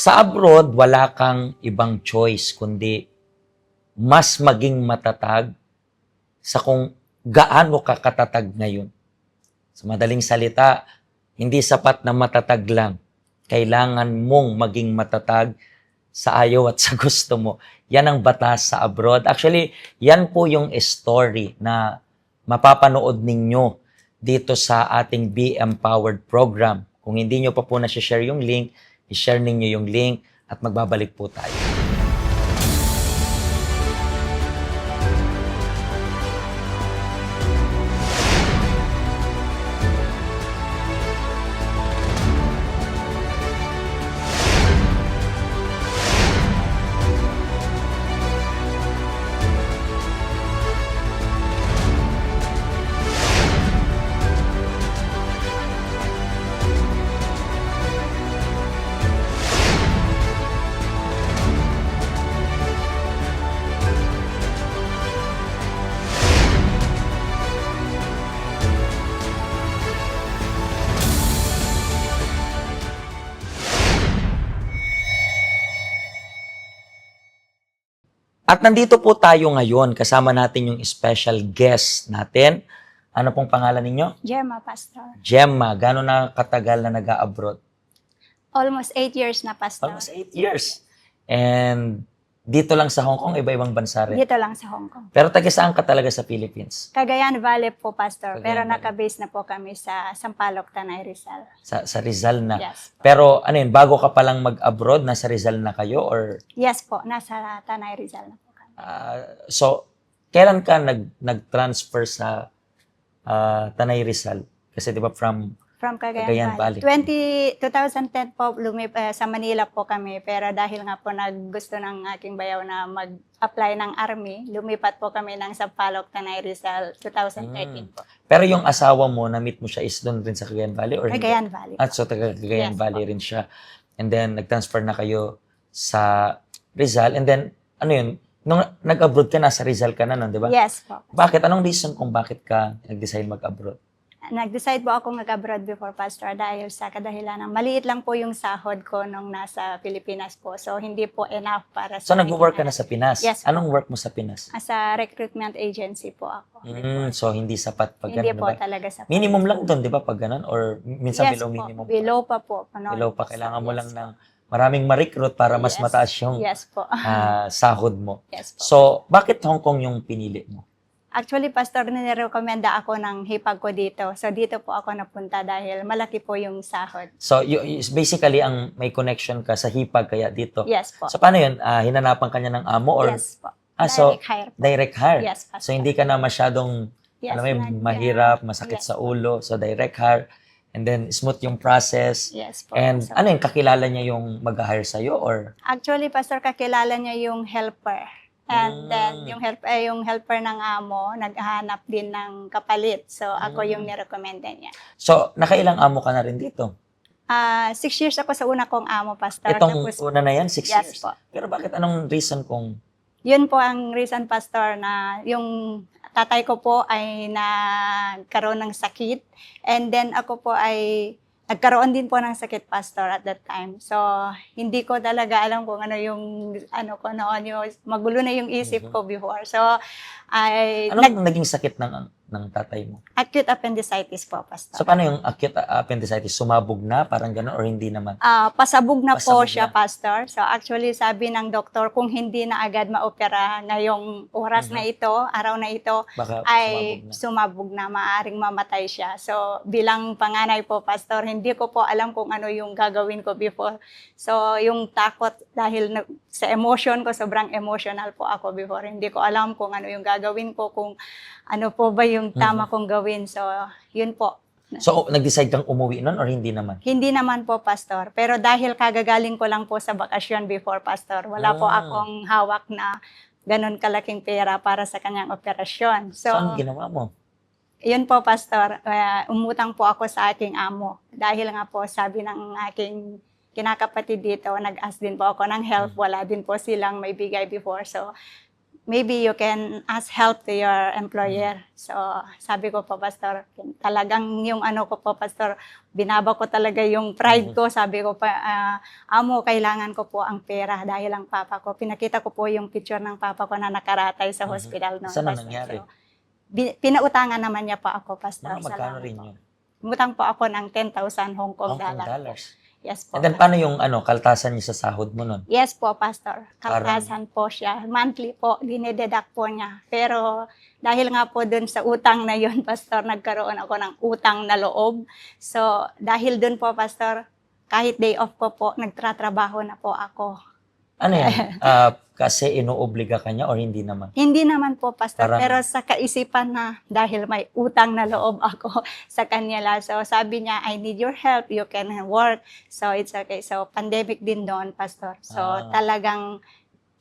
Sa abroad, wala kang ibang choice kundi mas maging matatag sa kung gaano ka katatag ngayon. Sa madaling salita, hindi sapat na matatag lang. Kailangan mong maging matatag sa ayaw at sa gusto mo. Yan ang batas sa abroad. Actually, yan po yung story na mapapanood ninyo dito sa ating Be Empowered program. Kung hindi nyo pa po na-share yung link, i-share ninyo yung link at magbabalik po tayo. At nandito po tayo ngayon, kasama natin yung special guest natin. Ano pong pangalan ninyo? Gemma, Pastor. Gemma. Gano'n na katagal na nag-a-abroad? Almost 8 years na, Pastor. Almost 8 years. And dito lang sa Hong Kong, iba-ibang bansa rin. Dito lang sa Hong Kong. Pero taga saan ka talaga sa Philippines? Cagayan Valley po, Pastor. Cagayan Pero Valley. nakabase na po kami sa Sampaloc, Tanay, Rizal. Sa Rizal na. Yes. Pero ano yun, bago ka palang mag-abroad, nasa Rizal na kayo? Or Yes po, nasa Tanay, Rizal na po kami. so, kailan ka nag-transfer sa Tanay Rizal? Kasi di ba from From Cagayan, Cagayan Valley. Valley. 2010 po, sa Manila po kami. Pero dahil nga po gusto ng aking bayaw na mag-apply ng army, lumipat po kami ng Sampaloc, Tanay, Rizal 2013 po. Pero yung asawa mo, na-meet mo siya is doon rin sa Cagayan Valley? Or hindi? Cagayan Valley. At so, taga Cagayan Yes, Valley po. rin siya. And then, nag-transfer na kayo sa Rizal. And then, ano yun, nung nag-abroad ka, nasa Rizal ka na nun, di ba? Yes po. Bakit? Anong reason kung bakit ka nag-decide mag-abroad? Nag-decide po ako mag-abroad before, Pastor, dahil sa kadahilan ng maliit lang po yung sahod ko nung nasa Pilipinas po. So, hindi po enough para sa... So, nag-work ka na sa Pinas? Yes po. Anong work mo sa Pinas? As a recruitment agency po ako. So, hindi sapat pag Hindi ganun, po diba? talaga sa... Minimum lang doon, di ba, pag ganun? Or minsan Yes below po, minimum? below pa po. Below pa. Kailangan mo lang ng maraming ma-recruit para mas Yes. mataas yung Yes po. sahod mo. Yes po. So, bakit Hong Kong yung pinili mo? Actually, Pastor, nirekomenda ako ng hipag ko dito. So, dito po ako napunta dahil malaki po yung sahod. So, basically, ang may connection ka sa hipag kaya dito. Yes po. So, paano yun? Hinanapan ka niya ng amo or Yes po. so, Direct hire po. direct hire? Yes, Pastor. So, hindi ka na masyadong, Yes, alam mo yun, mahirap, masakit yes sa ulo. So, direct hire. And then, smooth yung process. Yes po. And So, ano yun, kakilala niya yung mag-hire sa'yo or? actually, Pastor, kakilala niya yung helper. And then, yung helper ng amo, naghahanap din ng kapalit. So, ako yung nirekomenda niya. So, nakailang amo ka na rin dito? 6 years ako sa una kong amo, Pastor. Itong Tapos, una na yan, 6 yes years. po. Pero bakit anong reason kung Yun po ang reason, Pastor, na yung tatay ko po ay nagkaroon ng sakit. And then, ako po ay nagkaroon din po ng sakit, Pastor, at that time. So, hindi ko talaga alam kung ano yung, magulo na yung isip ko before. So, anong naging sakit ng tatay mo? acute appendicitis po, Pastor. So, paano yung acute appendicitis? Sumabog na? Parang gano'n or hindi naman? Pasabog na po Pasabog siya, na. Pastor. So, actually, sabi ng doktor, kung hindi na agad maopera ngayong oras na ito, araw na ito, Baka ay sumabog na. sumabog na, maaaring mamatay siya. So, bilang panganay po, Pastor, hindi ko po alam kung ano yung gagawin ko before. So, yung takot dahil sa emotion ko, sobrang emotional po ako before. Hindi ko alam kung ano yung gagawin ko, kung ano po ba yung tama kong gawin. So, yun po. So, nag-decide kang umuwi nun or hindi naman? Hindi naman po, Pastor. Pero dahil kagagaling ko lang po sa bakasyon before, Pastor, wala po akong hawak na ganun kalaking pera para sa kanyang operasyon. So, So, anong ginawa mo? yun po, Pastor, umutang po ako sa aking amo. Dahil nga po, sabi ng aking kinakapatid dito, nag-ask din po ako ng help. Wala din po silang may bigay before. So, maybe you can ask help to your employer. So, sabi ko po, Pastor, talagang yung ano ko po, Pastor, binaba ko talaga yung pride ko. Sabi ko pa, amo, kailangan ko po ang pera dahil ang papa ko. Pinakita ko po yung picture ng papa ko na nakaratay sa hospital noon. Saan na Pastor. nangyari? So, pinautangan naman niya po ako, Pastor. Mga magkano Salamat rin po. yun? Umutang po ako ng 10,000 Hong Kong Hong Kong dollar. dollars. Yes po. And then, paano yung kaltasan niyo sa sahod mo nun? Yes po, Pastor. Kaltasan po siya. Monthly po, dinededuct po niya. Pero dahil nga po dun sa utang na yun, Pastor, nagkaroon ako ng utang na loob. So, dahil dun po, Pastor, kahit day off ko po, nagtratrabaho na po ako. Ano yan? Kasi inuobliga ka niya or hindi naman? Hindi naman po, Pastor, Parang- pero sa kaisipan na dahil may utang na loob ako sa kanya. So, sabi niya, I need your help, you can work. So, it's okay. So, pandemic din doon, Pastor. So, talagang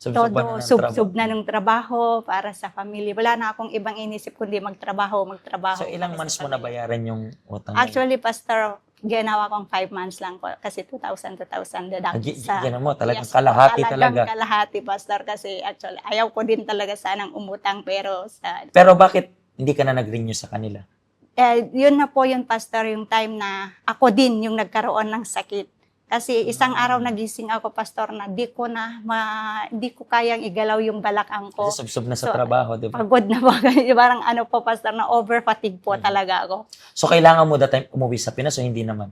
Subsuban todo, ng sub trabaho. na ng trabaho para sa family. Wala na akong ibang inisip kundi magtrabaho. So, ilang para months sa mo na family. bayaran yung utang na yun? Actually, Pastor, ginawa kong 5 months lang po kasi 2,000 deduct Yan mo, talagang Yes po, kalahati talagang talaga. kalahati, Pastor, kasi actually ayaw ko din talaga sanang umutang pero sa Pero bakit hindi ka na nag-renew sa kanila? yun na po yun, Pastor, yung time na ako din yung nagkaroon ng sakit. Kasi isang araw nagising ako, Pastor, na di ko kayang igalaw yung balakang ko. Kasi subsob na sa So, trabaho, di ba? Pagod na po. Parang ano po, Pastor, na over-fatigue po talaga ako. So, kailangan mo that time umuwi sa Pinas o hindi naman?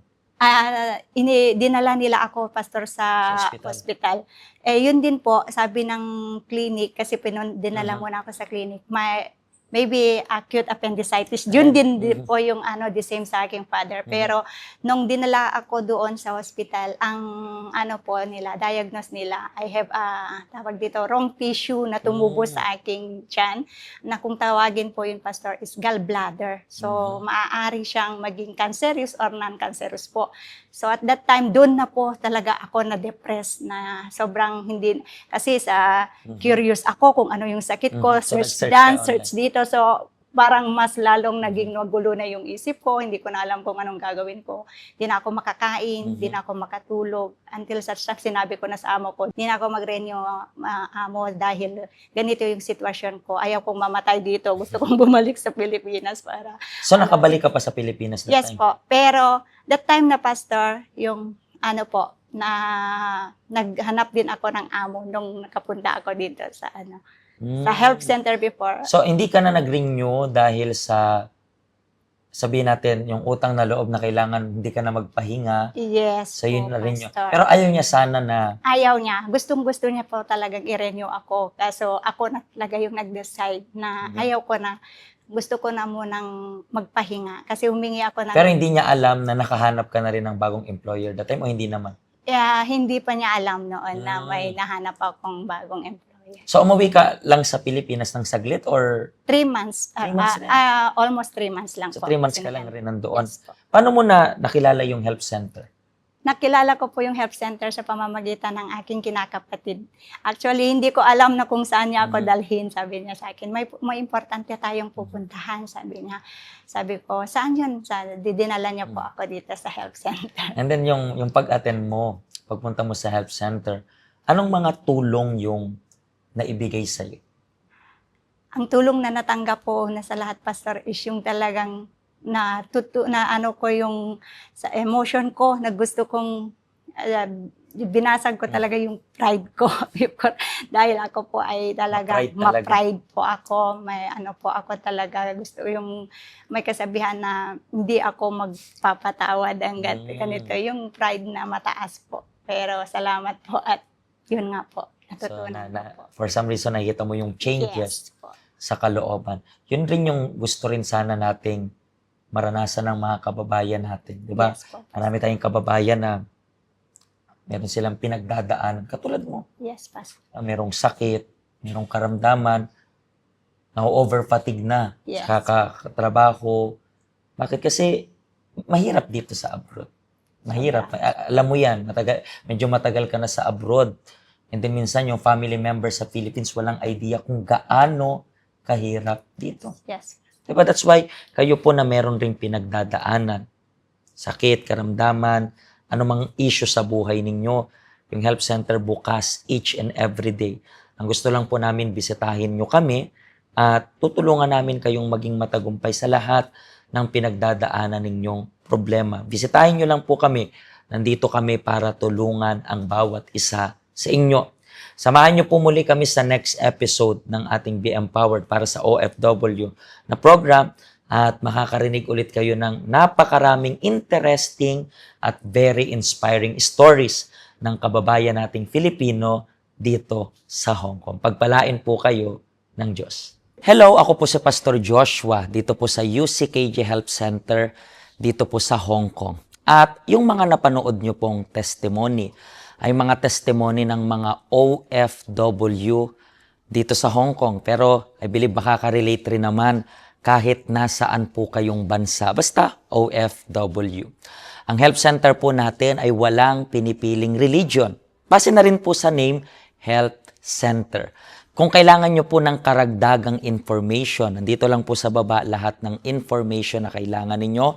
Dinala nila ako, Pastor, sa Sa hospital. hospital. Yun din po, sabi ng clinic, kasi dinala Mhm. muna ako sa clinic, maybe acute appendicitis. Yun din po yung the same sa aking father. Pero nung dinala ako doon sa hospital, ang diagnose nila, I have tawag dito, wrong tissue na tumubo sa aking tiyan, na kung tawagin po yun, Pastor, is gallbladder. So, maaari siyang maging cancerous or non-cancerous po. So, at that time, doon na po talaga ako na-depress na sobrang hindi, kasi curious ako kung ano yung sakit ko, So, search nag-search dyan, ka search dito. So, parang mas lalong naging magulo na yung isip ko, hindi ko na alam kung anong gagawin ko. Hindi na ako makakain, hindi na ako makatulog. Until such time, sinabi ko na sa amo ko, hindi na ako mag-renew, amo, dahil ganito yung sitwasyon ko. Ayaw kong mamatay dito. Gusto kong bumalik sa Pilipinas para So, nakabalik ka pa sa Pilipinas that yes time? po. Pero that time na, Pastor, yung na naghanap din ako ng amo nung nakapunta ako dito sa sa health center before. So, hindi ka na nag-renew dahil sa, sabihin natin, yung utang na loob na kailangan hindi ka na magpahinga. Yes So, yun po, na rin yun. Pastor. Pero ayaw niya sana na, Ayaw niya. Gustong-gusto niya po talagang i-renew ako. Kaso ako na talaga yung nag-decide na ayaw ko na. Gusto ko na munang magpahinga. Kasi humingi ako ng... pero hindi niya alam na nakahanap ka na rin ng bagong employer that time o hindi naman? hindi pa niya alam noon na may nahanap akong bagong employer. So, umuwi ka lang sa Pilipinas ng saglit or 3 months. 3 months rin? Almost 3 months lang so po. 3 months ka lang rin nandoon? Yes po. Paano mo na nakilala yung health center? Nakilala ko po yung health center sa pamamagitan ng aking kinakapatid. Actually, hindi ko alam na kung saan niya ako dalhin, sabi niya sa akin. May importante tayong pupuntahan, sabi niya. Sabi ko, saan yun? Dinala niya po ako dito sa health center. And then yung pag-attend mo, pagpunta mo sa health center, anong mga tulong yung naibigay sa'yo? Ang tulong na natanggap po na sa lahat, Pastor, is yung talagang ko yung sa emotion ko, na gusto kong binasag ko talaga yung pride ko before, dahil ako po ay talaga ma-pride po ako, may po ako talaga, gusto yung may kasabihan na hindi ako magpapatawad hanggat ganito, yung pride na mataas po. Pero salamat po at yun nga po, natutunan ko po. For some reason, nakikita mo yung changes Yes po. sa kalooban. Yun rin yung gusto rin sana nating maranasan ng mga kababayan natin. Di ba? Yes po. Marami tayong kababayan na meron silang pinagdadaanan. Katulad mo. Yes, Pastor. Merong sakit, merong karamdaman, na-overfatigue na Yes. sa kakatrabaho. Bakit? Kasi mahirap dito sa abroad. Mahirap. Alam mo yan, medyo matagal ka na sa abroad. And then minsan yung family members sa Philippines walang idea kung gaano kahirap dito. Yes. Diba? That's why kayo po na meron ring pinagdadaanan. Sakit, karamdaman, anumang issue sa buhay ninyo. Yung health center bukas each and every day Ang gusto lang po namin, bisitahin nyo kami at tutulungan namin kayong maging matagumpay sa lahat ng pinagdadaanan ninyong problema. Bisitahin nyo lang po kami. Nandito kami para tulungan ang bawat isa sa inyo. Samahan nyo po muli kami sa next episode ng ating Be Empowered para sa OFW na program at makakarinig ulit kayo ng napakaraming interesting at very inspiring stories ng kababayan nating Filipino dito sa Hong Kong. Pagpalain po kayo ng Diyos. Hello, ako po si Pastor Joshua dito po sa UCKJ Health Center dito po sa Hong Kong. At yung mga napanood nyo pong testimony ay mga testimony ng mga OFW dito sa Hong Kong. Pero I believe makaka-relate rin naman kahit nasaan po kayong bansa. Basta OFW. Ang health center po natin ay walang pinipiling religion. Base na rin po sa name, Health Center. Kung kailangan nyo po ng karagdagang information, nandito lang po sa baba lahat ng information na kailangan ninyo.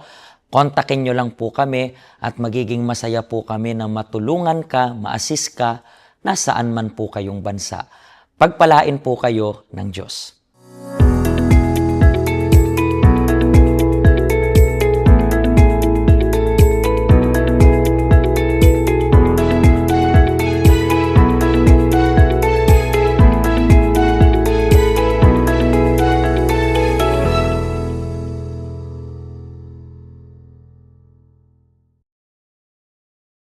Kontakin nyo lang po kami at magiging masaya po kami na matulungan ka, ma-assist ka, nasaan man po kayong bansa. Pagpalain po kayo ng Diyos.